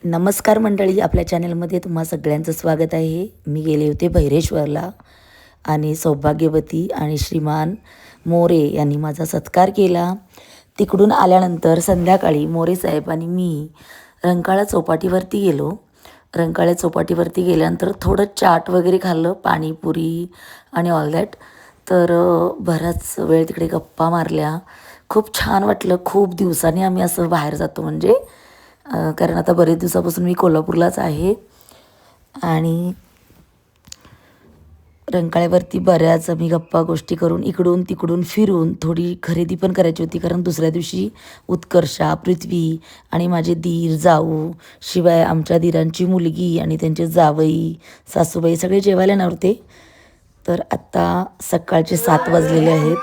नमस्कार मंडळी, आपल्या चॅनलमध्ये तुम्हा सगळ्यांचं स्वागत आहे. मी गेले होते भैरेश्वरला आणि सौभाग्यवती आणि श्रीमान मोरे यांनी माझा सत्कार केला. तिकडून आल्यानंतर संध्याकाळी मोरे साहेब आणि मी रंकाळा चौपाटीवरती गेलो. रंकाळा चौपाटीवरती गेल्यानंतर थोडं चाट वगैरे खाल्लं, पाणीपुरी आणि ऑल दॅट. तर बराच वेळ तिकडे गप्पा मारल्या. खूप छान वाटलं. खूप दिवसांनी आम्ही असं बाहेर जातो म्हणजे कारण आता बरेच दिवसापासून मी कोल्हापूरलाच आहे. आणि रंकाळ्यावरती बऱ्याच आम्ही गप्पा गोष्टी करून इकडून तिकडून फिरून थोडी खरेदी पण करायची होती, कारण दुसऱ्या दिवशी उत्कर्षा, पृथ्वी आणि माझे दीर जाऊ, शिवाय आमच्या दीरांची मुलगी आणि त्यांचे जावई सासूबाई सगळे जेवायला येणार होते. तर आत्ता सकाळचे 7 वाजलेले आहेत.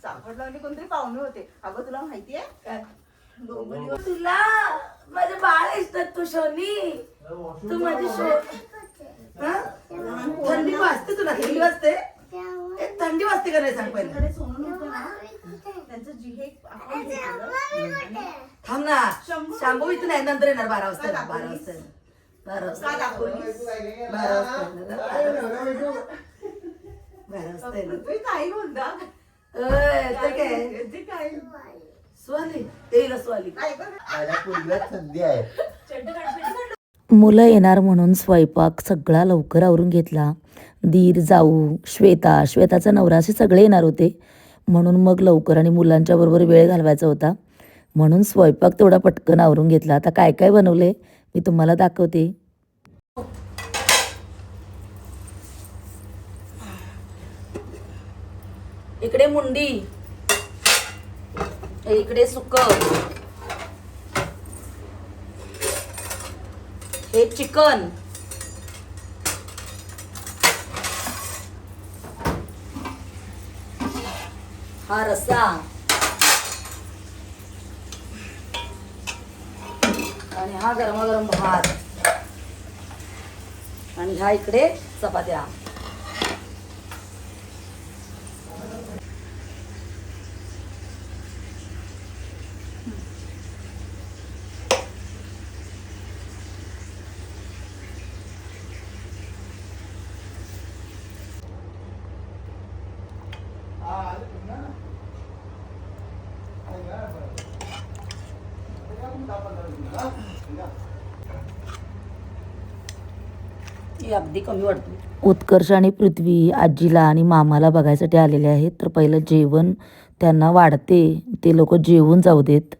सापडला कोणतरी पाहुणे होते. अगं तुला माहितीये तुला माझे बाळ इष्टात तू शोनी, तू माझी थंडी वाजते, तुला थंडी वाजते, थंडी वाजते का नाही सांग पहिले. त्यांचं जिहे थांब ना, शांभू इथं नाही, नंतर येणार 12 वाजता. 12 वाजता 12 वाजता 12 वाजता येणार. काही म्हणता काय स्वाली तेला स्वाली थंडी आहे. मुलं येणार म्हणून स्वयंपाक सगळा लवकर आवरून घेतला. दीर जाऊ श्वेताचा नवरा असे सगळे येणार होते, म्हणून मग लवकर आणि मुलांच्या बरोबर वेळ घालवायचा होता, म्हणून स्वयंपाक तेवढा पटकन आवरून घेतला. आता काय काय बनवले मी तुम्हाला दाखवते. इकडे मुंडी, इकडे सुक, हे चिकन, हा रस्सा आणि हा गरमागरम भात आणि ह्या इकडे चपात्या. अगदी कमी वाटतो. उत्कर्ष आणि पृथ्वी आजीला आणि मामाला बघायसाठी आलेले आहेत. तर पहिलं जेवण त्यांना वाढते, ते लोक जेवून जाऊ देत.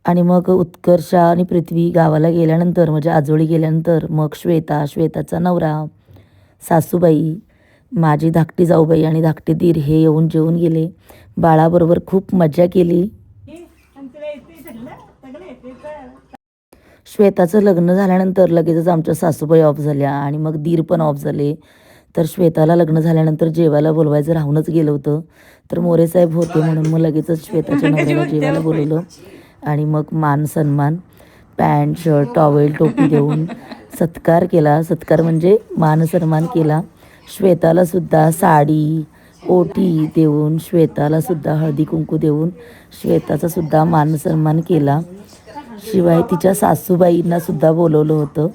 आणि मग उत्कर्षा आणि पृथ्वी गावाला गेल्यानंतर म्हणजे आजोळी गेल्यानंतर मग श्वेताचा नवरा, सासूबाई, माझी धाकटी जाऊबाई आणि धाकटे दीर हे येऊन जेवून गेले. बाळाबरोबर खूप मजा केली. श्वेताचं लग्न झाल्यानंतर लगेचच आमच्या सासूबाई ऑफ झाल्या आणि मग दीर पण ऑफ झाले. तर श्वेताला लग्न झाल्यानंतर जेवायला बोलवायचं राहूनच गेलं होतं. तर मोरे साहेब होते म्हणून मग लगेचच श्वेताच्या नवऱ्याला जेवायला बोलवलं आणि मग मान सन्मान, पॅन्ट शर्ट टॉवेल टोपी देऊन सत्कार केला. सत्कार म्हणजे मान सन्मान केला. श्वेताला सुद्धा साडी ओटी देऊन, श्वेताला सुद्धा हळदी कुंकू देऊन श्वेताचा सुद्धा मान सन्मान केला. शिवाय तिच्या सासूबाईंना सुद्धा बोलवलं होतं.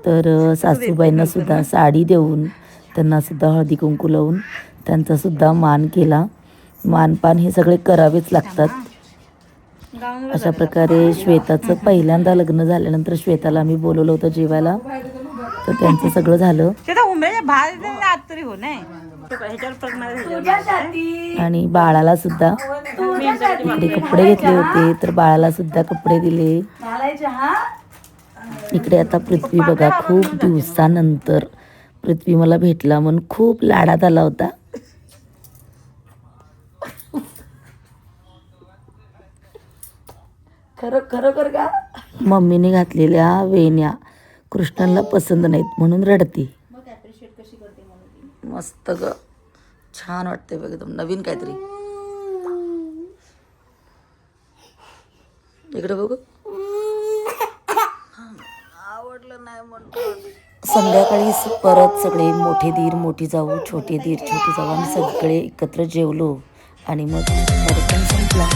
तर सासूबाईंना सुद्धा साडी देऊन त्यांना सुद्धा हळदी कुंकू लावून त्यांचा सुद्धा मान केला. मानपान हे सगळे करावेच लागतात. अशा प्रकारे श्वेताचं पहिल्यांदा लग्न झाल्यानंतर श्वेताला आम्ही बोलवलं होतं जेवायला. तर त्यांचं सगळं झालं आणि बाळाला सुद्धा इकडे कपडे घेतले होते, तर बाळाला सुद्धा कपडे दिले. इकडे आता पृथ्वी बघा, खूप दिवसानंतर पृथ्वी मला भेटला म्हणून खूप लाडात आला होता. खरोखर का मम्मीने घातलेल्या वेण्या कृष्णाला पसंत नाहीत म्हणून रडती. मस्त ग, छान वाटते बघ, एकदम नवीन काहीतरी. इकडे बघू. आवडलं नाही म्हणतो. संध्याकाळी परत सगळे मोठे दीर मोठी जाऊ, छोटे दीर छोटी जाऊ आम्ही सगळे एकत्र जेवलो आणि मग कार्यक्रम संपला.